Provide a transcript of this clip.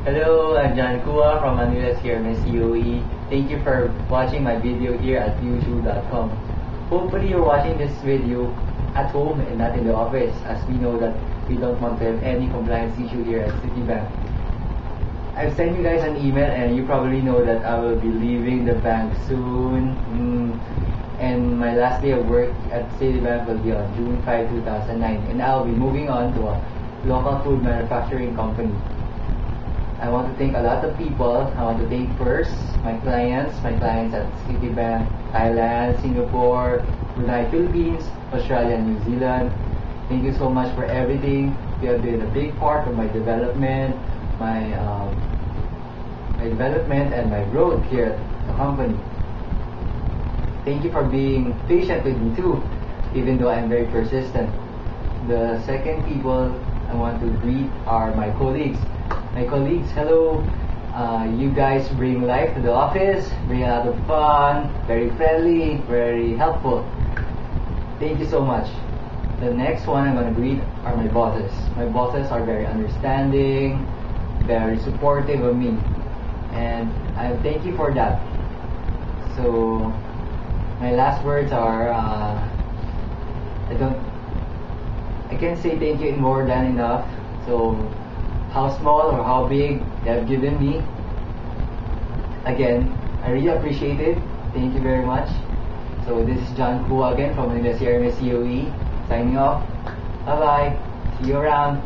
Hello, I'm John Kua from Manila CRMS COE. Thank you for watching my video here at youtube.com. Hopefully you're watching this video at home and not in the office, as we know that we don't want to have any compliance issue here at Citibank. I've sent you guys an email and you probably know that I will be leaving the bank soon. And my last day of work at Citibank will be on June 5, 2009, and I'll be moving on to a local food manufacturing company. I want to thank a lot of people. I want to thank first my clients at Citibank, Thailand, Singapore, Brunei, Philippines, Australia, and New Zealand. Thank you so much for everything. You have been a big part of my development, my development and my growth here at the company. Thank you for being patient with me too, even though I'm very persistent. The second people I want to greet are my colleagues. My colleagues, hello. You guys bring life to the office, bring a lot of fun, very friendly, very helpful. Thank you so much. The next one I'm going to greet are my bosses. My bosses are very understanding, very supportive of me, and I thank you for that. So my last words are, I can't say thank you more than enough. So how small or how big they have given me, again, I really appreciate it. Thank you very much. So this is John Kua again from the CRMS COE, signing off. Bye bye. See you around.